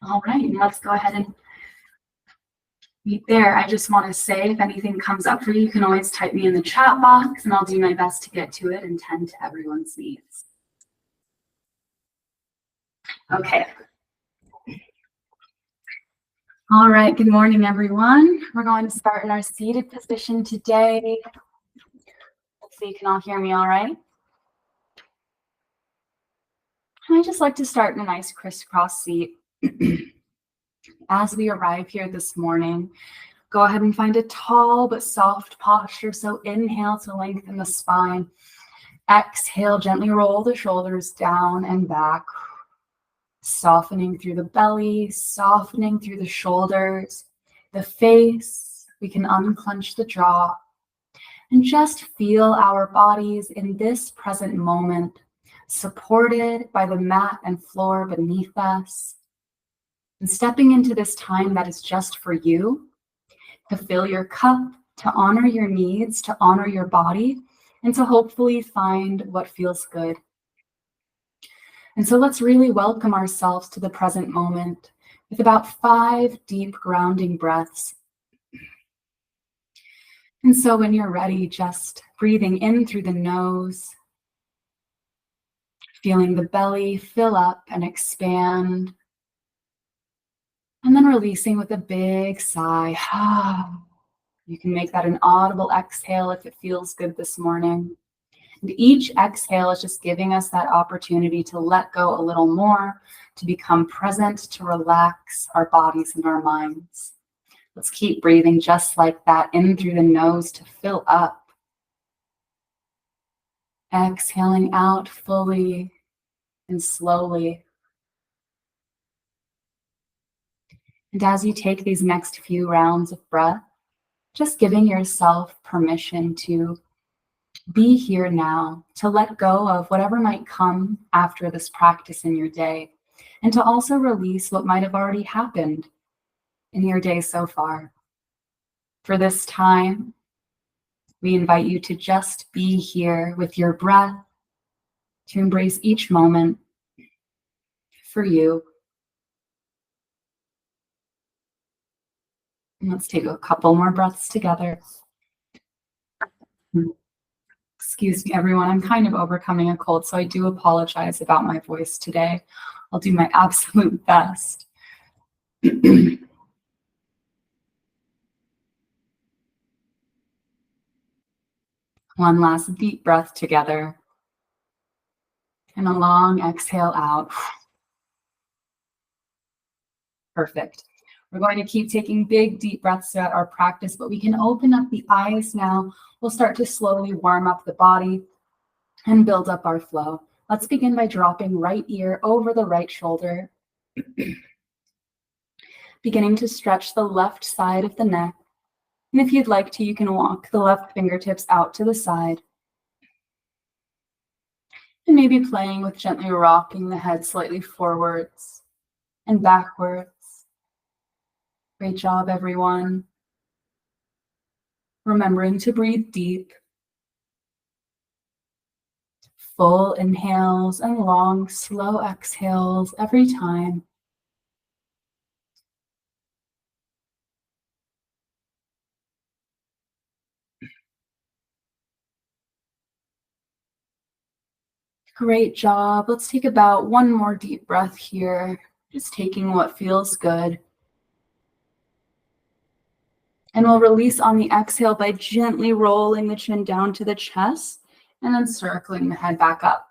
All right, and let's go ahead and meet there. I just want to say, if anything comes up for you, you can always type me in the chat box, and I'll do my best to get to it and tend to everyone's needs. Okay. All right, good morning, everyone. We're going to start in our seated position today. Hopefully you can all hear me all right. I just like to start in a nice crisscross seat. As we arrive here this morning, go ahead and find a tall but soft posture. So inhale to lengthen the spine. Exhale, gently roll the shoulders down and back. Softening through the belly, softening through the shoulders, the face. We can unclench the jaw and just feel our bodies in this present moment, supported by the mat and floor beneath us. And stepping into this time that is just for you, to fill your cup, to honor your needs, to honor your body, and to hopefully find what feels good. And so let's really welcome ourselves to the present moment with about 5 deep grounding breaths. And so when you're ready, just breathing in through the nose, feeling the belly fill up and expand, and then releasing with a big sigh. You can make that an audible exhale if it feels good this morning. And each exhale is just giving us that opportunity to let go a little more, to become present, to relax our bodies and our minds. Let's keep breathing just like that, in through the nose to fill up. Exhaling out fully and slowly. And as you take these next few rounds of breath, just giving yourself permission to be here now, to let go of whatever might come after this practice in your day, and to also release what might have already happened in your day so far. For this time, we invite you to just be here with your breath, to embrace each moment for you. And let's take a couple more breaths together. Excuse me, everyone. I'm kind of overcoming a cold, so I do apologize about my voice today. I'll do my absolute best. One last deep breath together. And a long exhale out. Perfect. We're going to keep taking big, deep breaths throughout our practice, but we can open up the eyes now. We'll start to slowly warm up the body and build up our flow. Let's begin by dropping right ear over the right shoulder. Beginning to stretch the left side of the neck. And if you'd like to, you can walk the left fingertips out to the side. And maybe playing with gently rocking the head slightly forwards and backwards. Great job, everyone. Remembering to breathe deep. Full inhales and long, slow exhales every time. Great job. Let's take about one more deep breath here. Just taking what feels good. And we'll release on the exhale by gently rolling the chin down to the chest and then circling the head back up.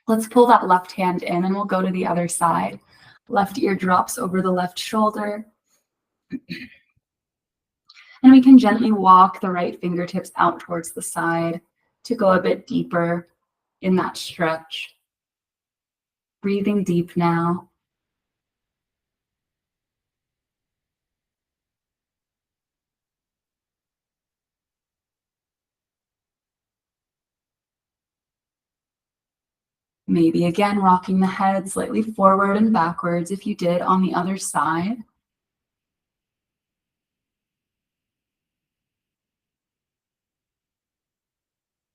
Let's pull that left hand in and we'll go to the other side. Left ear drops over the left shoulder. And we can gently walk the right fingertips out towards the side to go a bit deeper in that stretch. Breathing deep now. Maybe again, rocking the head slightly forward and backwards if you did on the other side.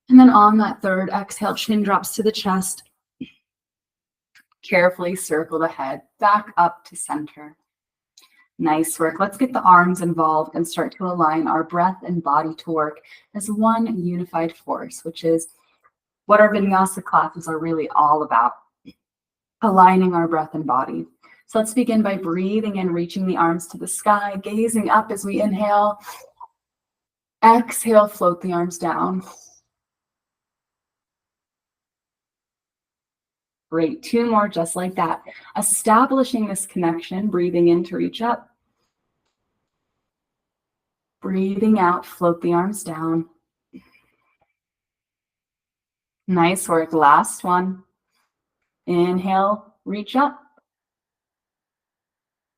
And then on that third exhale, chin drops to the chest. Carefully circle the head back up to center. Nice work. Let's get the arms involved and start to align our breath and body to work as one unified force, which is what our vinyasa classes are really all about, aligning our breath and body. So let's begin by breathing and reaching the arms to the sky, gazing up as we inhale. Exhale, float the arms down. Great, 2 more just like that. Establishing this connection, breathing in to reach up. Breathing out, float the arms down. Nice work, last one. Inhale, reach up.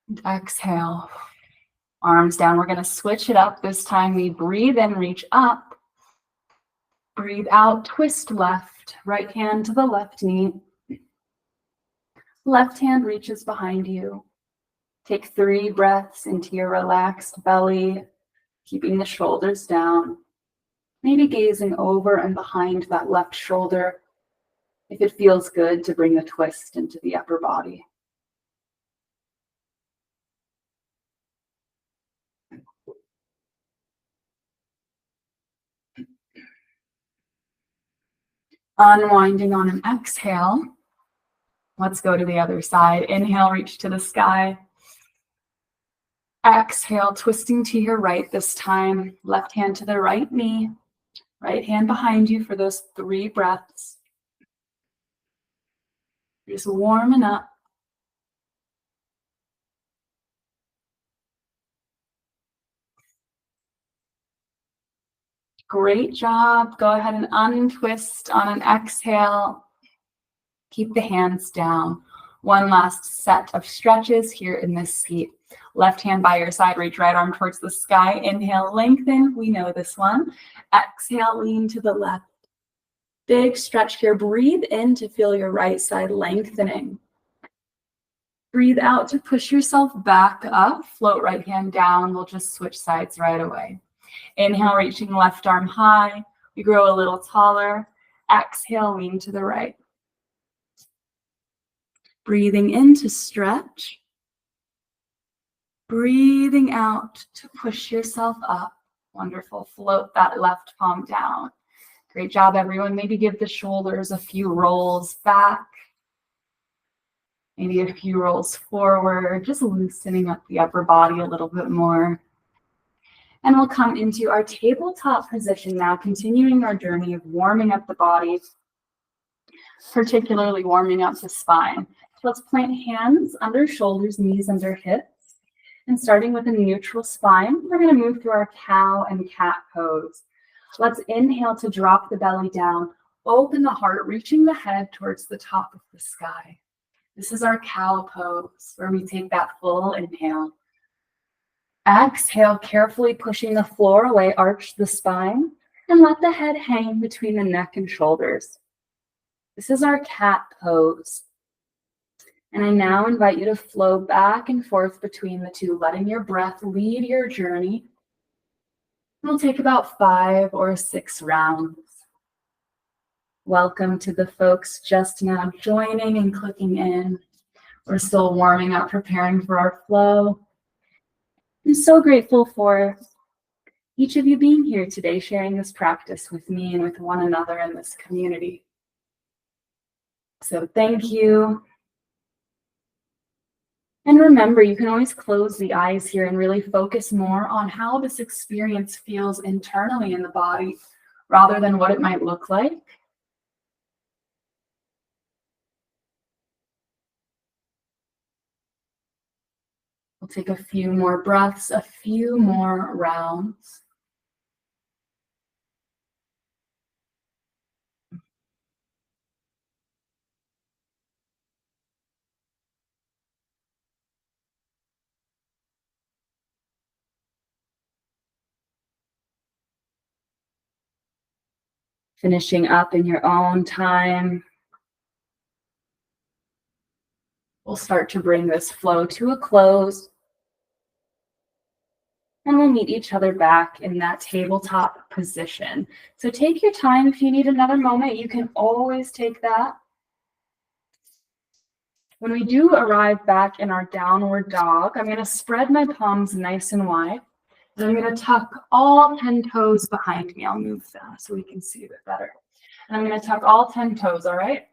And exhale, arms down. We're gonna switch it up. This time we breathe in, reach up. Breathe out, twist left, right hand to the left knee. Left hand reaches behind you. Take 3 breaths into your relaxed belly, keeping the shoulders down. Maybe gazing over and behind that left shoulder if it feels good to bring a twist into the upper body. Unwinding on an exhale. Let's go to the other side. Inhale, reach to the sky. Exhale, twisting to your right this time. Left hand to the right knee. Right hand behind you for those 3 breaths. Just warming up. Great job. Go ahead and untwist on an exhale. Keep the hands down. One last set of stretches here in this seat. Left hand by your side, reach right arm towards the sky. Inhale, lengthen. We know this one. Exhale, lean to the left. Big stretch here. Breathe in to feel your right side lengthening. Breathe out to push yourself back up. Float right hand down. We'll just switch sides right away. Inhale, reaching left arm high. We grow a little taller. Exhale, lean to the right. Breathing in to stretch. Breathing out to push yourself up. Wonderful. Float that left palm down. Great job, everyone. Maybe give the shoulders a few rolls back. Maybe a few rolls forward, just loosening up the upper body a little bit more. And we'll come into our tabletop position now, continuing our journey of warming up the body, particularly warming up the spine. So let's plant hands under shoulders, knees under hips. And starting with a neutral spine, we're going to move through our cow and cat pose. Let's inhale to drop the belly down, open the heart, reaching the head towards the top of the sky. This is our cow pose, where we take that full inhale. Exhale, carefully pushing the floor away, arch the spine, and let the head hang between the neck and shoulders. This is our cat pose. And I now invite you to flow back and forth between the two, letting your breath lead your journey. We'll take about 5 or 6 rounds. Welcome to the folks just now joining and clicking in. We're still warming up, preparing for our flow. I'm so grateful for each of you being here today, sharing this practice with me and with one another in this community. So thank you. And remember, you can always close the eyes here and really focus more on how this experience feels internally in the body rather than what it might look like. We'll take a few more breaths, a few more rounds. Finishing up in your own time. We'll start to bring this flow to a close. And we'll meet each other back in that tabletop position. So take your time. If you need another moment, you can always take that. When we do arrive back in our downward dog, I'm going to spread my palms nice and wide. And I'm going to tuck all 10 toes behind me. I'll move that so we can see a bit better. And I'm going to tuck all 10 toes, all right?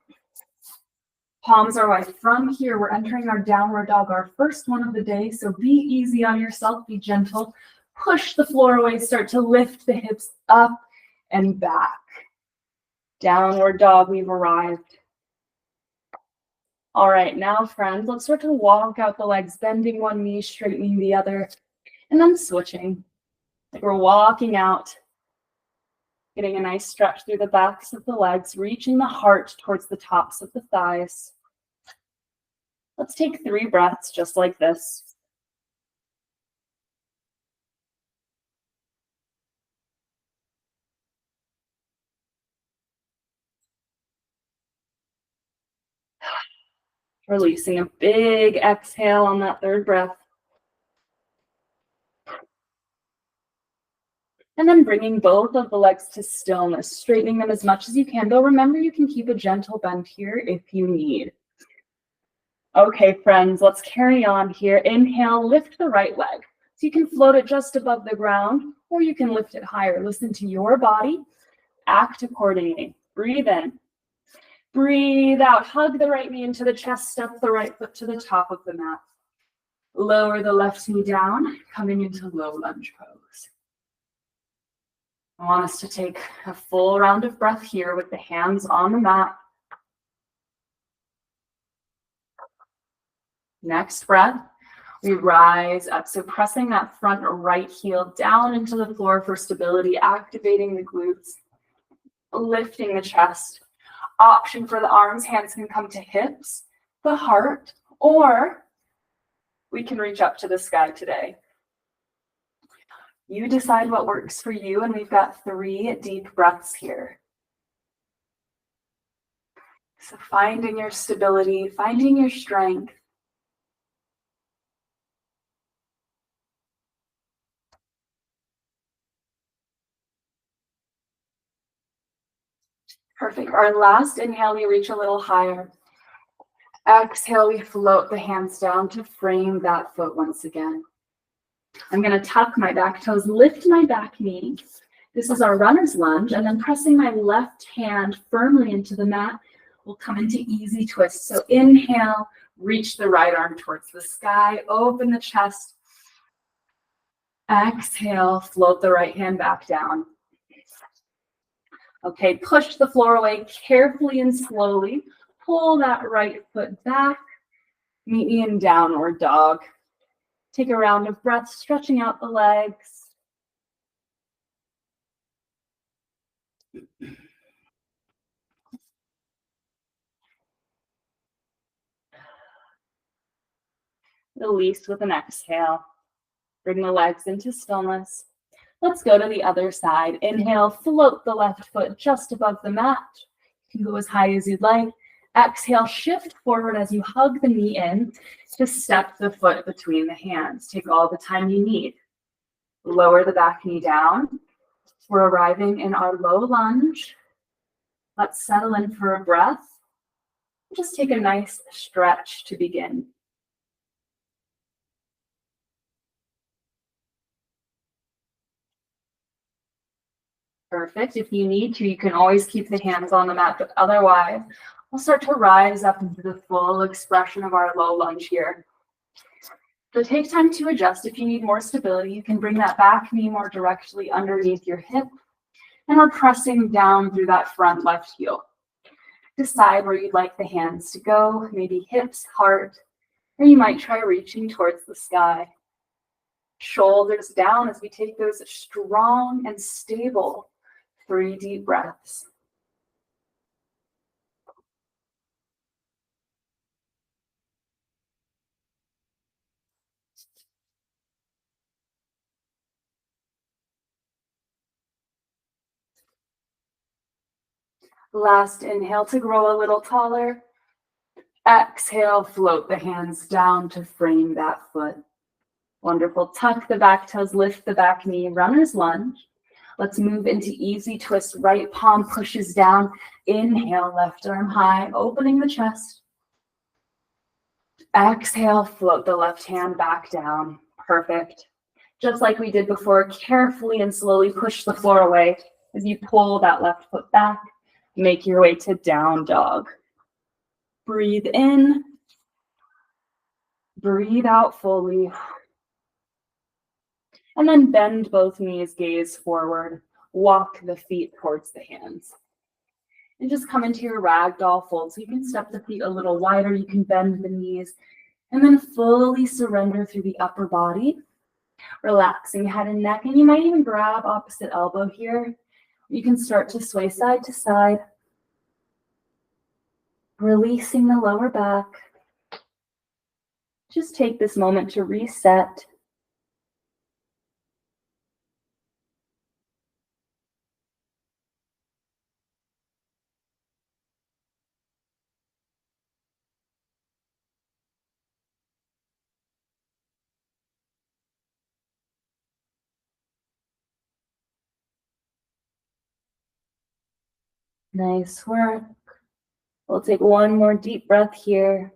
Palms are wide. From here, we're entering our downward dog, our first one of the day. So be easy on yourself, be gentle. Push the floor away, start to lift the hips up and back. Downward dog, we've arrived. All right, now friends, let's start to walk out the legs, bending one knee, straightening the other, and then switching. Like we're walking out, getting a nice stretch through the backs of the legs, reaching the heart towards the tops of the thighs. Let's take 3 breaths just like this. Releasing a big exhale on that 3rd breath. And then bringing both of the legs to stillness, straightening them as much as you can. Though remember, you can keep a gentle bend here if you need. Okay, friends, let's carry on here. Inhale, lift the right leg. So you can float it just above the ground, or you can lift it higher. Listen to your body. Act accordingly. Breathe in. Breathe out. Hug the right knee into the chest. Step the right foot to the top of the mat. Lower the left knee down, coming into low lunge pose. I want us to take a full round of breath here with the hands on the mat. Next breath, we rise up. So pressing that front right heel down into the floor for stability, activating the glutes, lifting the chest. Option for the arms, hands can come to hips, the heart, or we can reach up to the sky today. You decide what works for you, and we've got 3 deep breaths here. So finding your stability, finding your strength. Perfect. Our last inhale, we reach a little higher. Exhale, we float the hands down to frame that foot once again. I'm going to tuck my back toes, lift my back knee. This is our runner's lunge, and then pressing my left hand firmly into the mat, we'll come into easy twist. So inhale, reach the right arm towards the sky, open the chest. Exhale, float the right hand back down. Okay, push the floor away carefully and slowly. Pull that right foot back. Meet me in downward dog. Take a round of breath, stretching out the legs. Release with an exhale. Bring the legs into stillness. Let's go to the other side. Inhale, float the left foot just above the mat. You can go as high as you'd like. Exhale, shift forward as you hug the knee in to step the foot between the hands. Take all the time you need. Lower the back knee down. We're arriving in our low lunge. Let's settle in for a breath. Just take a nice stretch to begin. Perfect. If you need to, you can always keep the hands on the mat, but otherwise, we'll start to rise up into the full expression of our low lunge here. So take time to adjust. If you need more stability, you can bring that back knee more directly underneath your hip, and we're pressing down through that front left heel. Decide where you'd like the hands to go, maybe hips, heart, or you might try reaching towards the sky. Shoulders down as we take those strong and stable 3 deep breaths. Last inhale to grow a little taller. Exhale, float the hands down to frame that foot. Wonderful. Tuck the back toes, lift the back knee, runner's lunge. Let's move into easy twist. Right palm pushes down. Inhale, left arm high, opening the chest. Exhale, float the left hand back down. Perfect. Just like we did before, carefully and slowly push the floor away as you pull that left foot back. Make your way to down dog. Breathe in. Breathe out fully. And then bend both knees, gaze forward. Walk the feet towards the hands. And just come into your ragdoll fold. So you can step the feet a little wider. You can bend the knees. And then fully surrender through the upper body. Relaxing head and neck. And you might even grab opposite elbow here. You can start to sway side to side. Releasing the lower back. Just take this moment to reset. Nice work. We'll take one more deep breath here.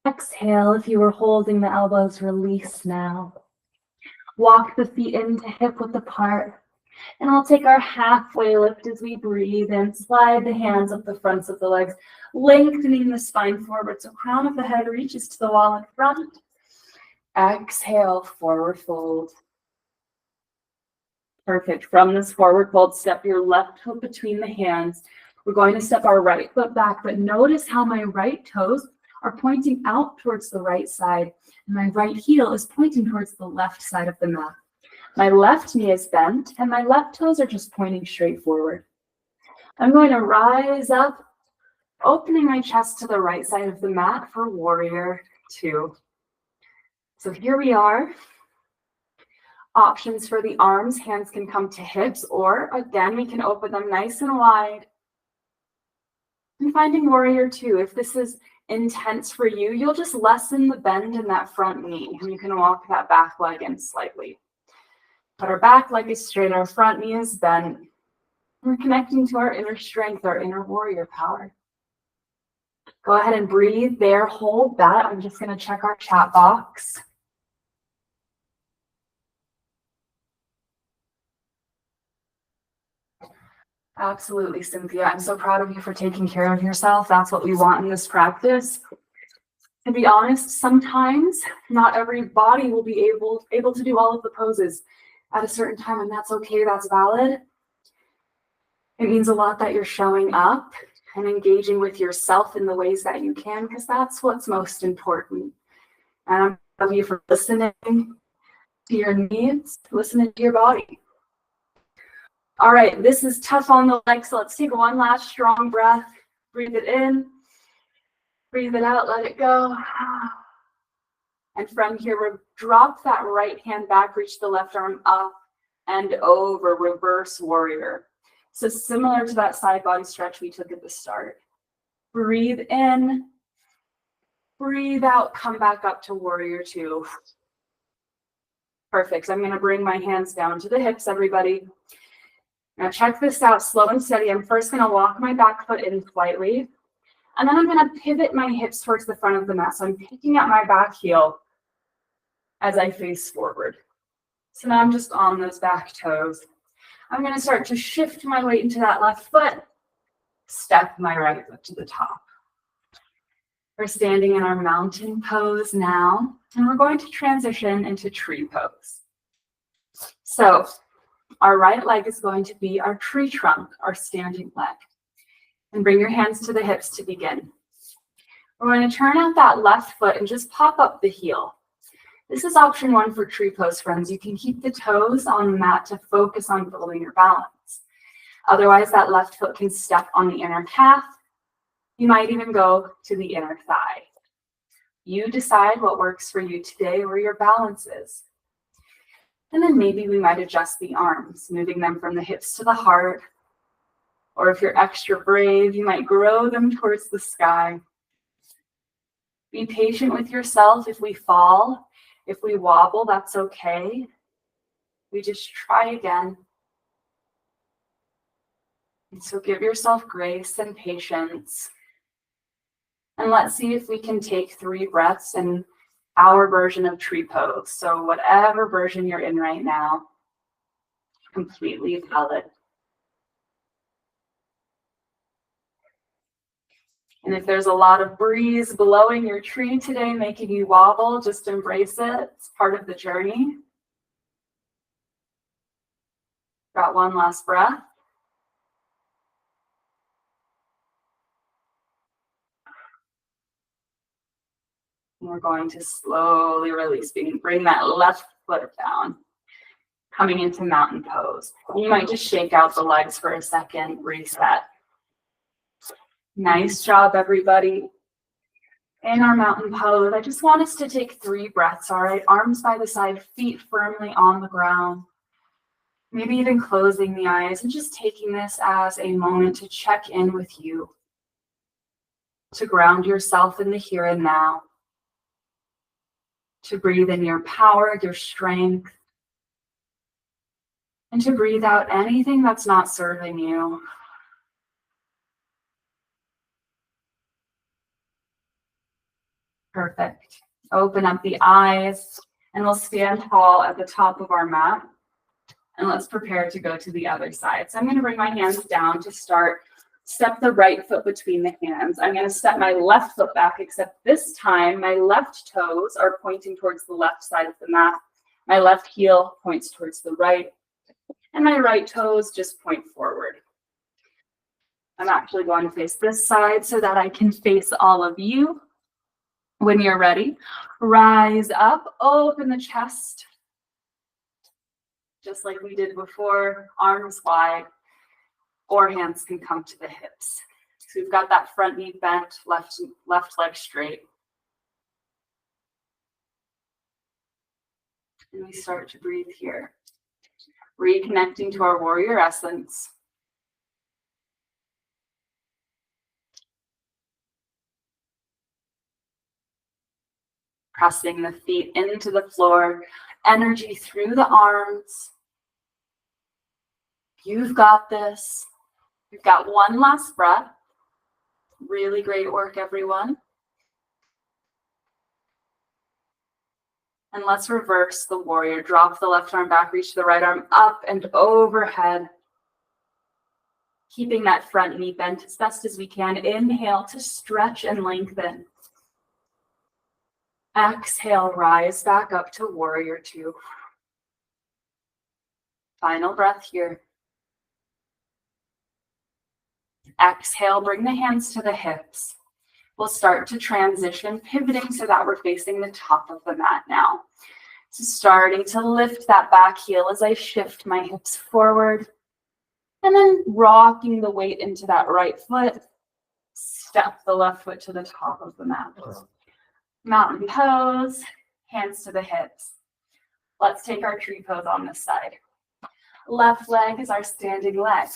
Exhale. If you were holding the elbows, release now. Walk the feet into hip width apart. And I'll take our halfway lift as we breathe and slide the hands up the fronts of the legs, lengthening the spine forward so crown of the head reaches to the wall in front. Exhale, forward fold. Perfect. From this forward fold, step your left foot between the hands. We're going to step our right foot back, but notice how my right toes are pointing out towards the right side, and my right heel is pointing towards the left side of the mat. My left knee is bent, and my left toes are just pointing straight forward. I'm going to rise up, opening my chest to the right side of the mat for warrior two. So here we are. Options for the arms, hands can come to hips, or again, we can open them nice and wide. And finding warrior two, if this is intense for you, you'll just lessen the bend in that front knee, and you can walk that back leg in slightly. But our back leg is straight, our front knee is bent. We're connecting to our inner strength, our inner warrior power. Go ahead and breathe there, hold that. I'm just going to check our chat box. Absolutely, Cynthia. I'm so proud of you for taking care of yourself. That's what we want in this practice. To be honest, sometimes not every body will be able to do all of the poses at a certain time, and that's okay, that's valid. It means a lot that you're showing up and engaging with yourself in the ways that you can, because that's what's most important. And I'm proud of you for listening to your needs, listening to your body. All right, this is tough on the legs, so let's take one last strong breath. Breathe it in, breathe it out, let it go. And from here, we'll drop that right hand back, reach the left arm up and over, reverse warrior. So similar to that side body stretch we took at the start. Breathe in, breathe out, come back up to warrior two. Perfect. So I'm going to bring my hands down to the hips, everybody. Now check this out, slow and steady. I'm first going to walk my back foot in slightly, and then I'm going to pivot my hips towards the front of the mat. So I'm picking up my back heel as I face forward. So now I'm just on those back toes. I'm going to start to shift my weight into that left foot, step my right foot to the top. We're standing in our mountain pose now, and we're going to transition into tree pose. So our right leg is going to be our tree trunk, our standing leg. And bring your hands to the hips to begin. We're going to turn out that left foot and just pop up the heel. This is option one for tree pose, friends. You can keep the toes on the mat to focus on building your balance. Otherwise, that left foot can step on the inner calf. You might even go to the inner thigh. You decide what works for you today, where your balance is. And then maybe we might adjust the arms, moving them from the hips to the heart. Or if you're extra brave, you might grow them towards the sky. Be patient with yourself. If we fall, if we wobble, that's okay. We just try again. And so give yourself grace and patience. And let's see if we can take 3 breaths in our version of tree pose. So whatever version you're in right now, completely valid. And if there's a lot of breeze blowing your tree today, making you wobble, just embrace it. It's part of the journey. Got one last breath. And we're going to slowly release. Bring that left foot down. Coming into mountain pose. You might just shake out the legs for a second, reset. Nice job, everybody. In our mountain pose, I just want us to take 3 breaths, all right? Arms by the side, feet firmly on the ground. Maybe even closing the eyes and just taking this as a moment to check in with you, to ground yourself in the here and now, to breathe in your power, your strength, and to breathe out anything that's not serving you. Perfect. Open up the eyes, and we'll stand tall at the top of our mat. And let's prepare to go to the other side. So I'm going to bring my hands down to start. Step the right foot between the hands. I'm going to step my left foot back, except this time my left toes are pointing towards the left side of the mat. My left heel points towards the right, and my right toes just point forward. I'm actually going to face this side so that I can face all of you. When you're ready, rise up, open the chest. Just like we did before, arms wide, or hands can come to the hips. So we've got that front knee bent, left leg straight. And we start to breathe here. Reconnecting to our warrior essence. Pressing the feet into the floor, energy through the arms. You've got this. You've got one last breath. Really great work, everyone. And let's reverse the warrior. Drop the left arm back, reach the right arm up and overhead. Keeping that front knee bent as best as we can. Inhale to stretch and lengthen. Exhale, rise back up to warrior 2. Final breath here. Exhale, bring the hands to the hips. We'll start to transition, pivoting so that we're facing the top of the mat now. So starting to lift that back heel as I shift my hips forward. And then rocking the weight into that right foot. Step the left foot to the top of the mat. Mountain pose, hands to the hips. Let's take our tree pose on this side. Left leg is our standing leg.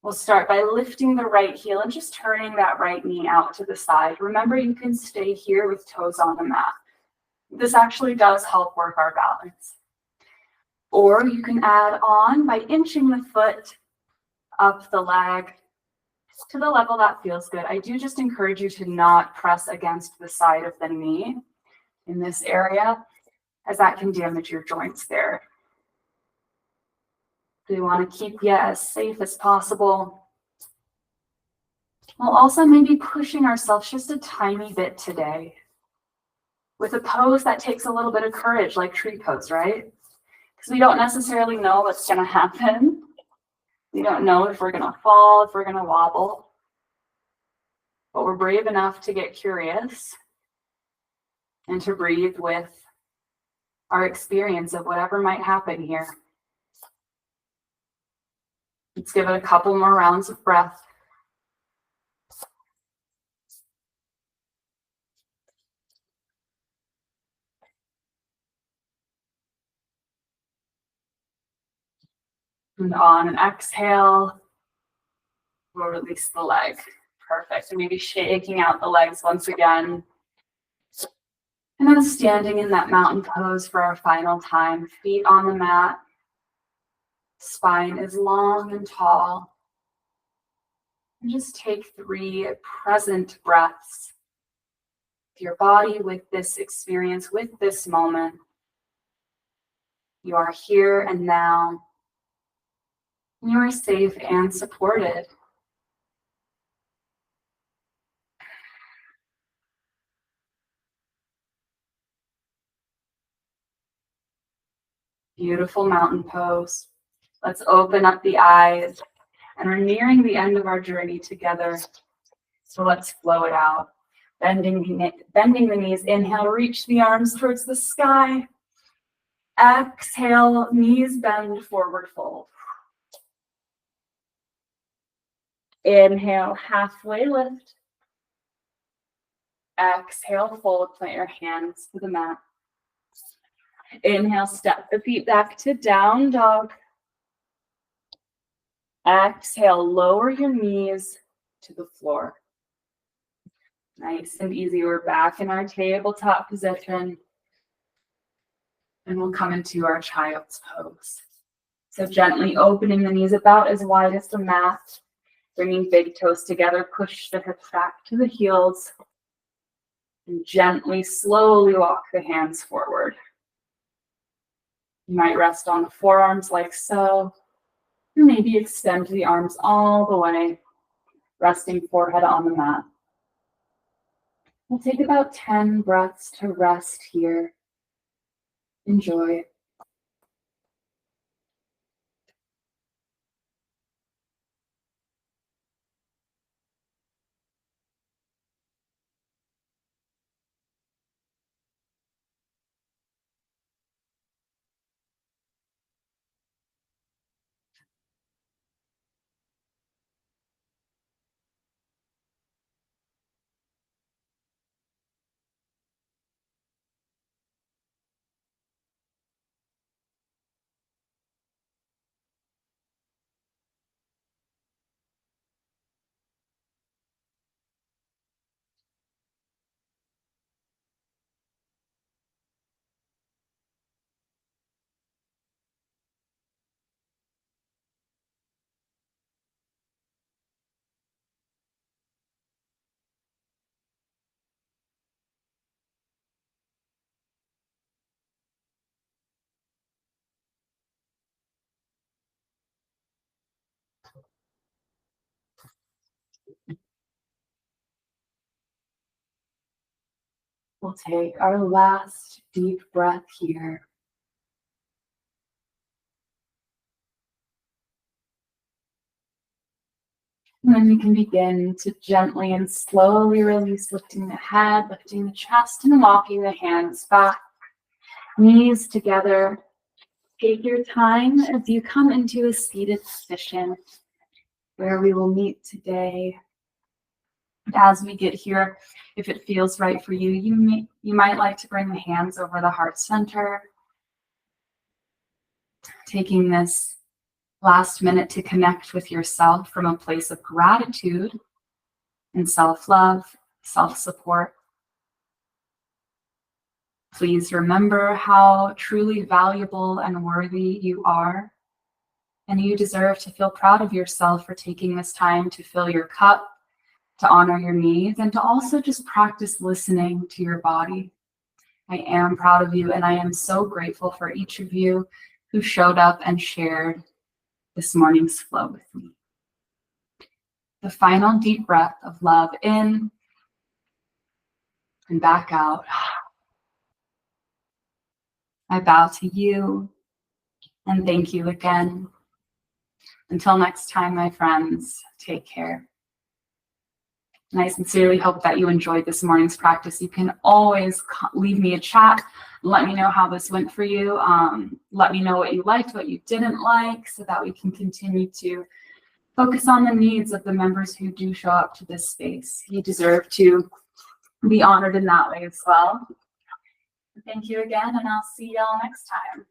We'll start by lifting the right heel and just turning that right knee out to the side. Remember, you can stay here with toes on the mat. This actually does help work our balance. Or you can add on by inching the foot up the leg to the level that feels good. I do just encourage you to not press against the side of the knee in this area, as that can damage your joints there. So you want to keep you as safe as possible, while also maybe pushing ourselves just a tiny bit today with a pose that takes a little bit of courage, like tree pose, right? Because we don't necessarily know what's going to happen. We don't know if we're going to fall, if we're going to wobble, but we're brave enough to get curious and to breathe with our experience of whatever might happen here. Let's give it a couple more rounds of breath. And on an exhale, we'll release the leg. Perfect. And maybe shaking out the legs once again. And then standing in that mountain pose for our final time. Feet on the mat. Spine is long and tall. And just take 3 present breaths with your body, with this experience, with this moment. You are here and now. You are safe and supported. Beautiful mountain pose. Let's open up the eyes, and we're nearing the end of our journey together. So let's flow it out. Bending the knees. Inhale, reach the arms towards the sky. Exhale, knees bend, forward fold. Inhale, halfway lift. Exhale, fold, plant your hands to the mat. Inhale, step the feet back to down dog. Exhale, lower your knees to the floor. Nice and easy. We're back in our tabletop position. And we'll come into our child's pose. So gently opening the knees about as wide as the mat. Bringing big toes together, push the hips back to the heels. And gently, slowly walk the hands forward. You might rest on the forearms like so. Or maybe extend the arms all the way, resting forehead on the mat. We'll take about 10 breaths to rest here. Enjoy. We'll take our last deep breath here. And then we can begin to gently and slowly release, lifting the head, lifting the chest, and walking the hands back, knees together. Take your time as you come into a seated position where we will meet today. As we get here, if it feels right for you, you might like to bring the hands over the heart center, taking this last minute to connect with yourself from a place of gratitude and self-love, self-support. Please remember how truly valuable and worthy you are, and you deserve to feel proud of yourself for taking this time to fill your cup, to honor your needs, and to also just practice listening to your body. I am proud of you, and I am so grateful for each of you who showed up and shared this morning's flow with me. The final deep breath of love in and back out. I bow to you and thank you again. Until next time, my friends, take care. And I sincerely hope that you enjoyed this morning's practice. You can always leave me a chat. Let me know how this went for you. Let me know what you liked, what you didn't like, so that we can continue to focus on the needs of the members who do show up to this space. You deserve to be honored in that way as well. Thank you again, and I'll see y'all next time.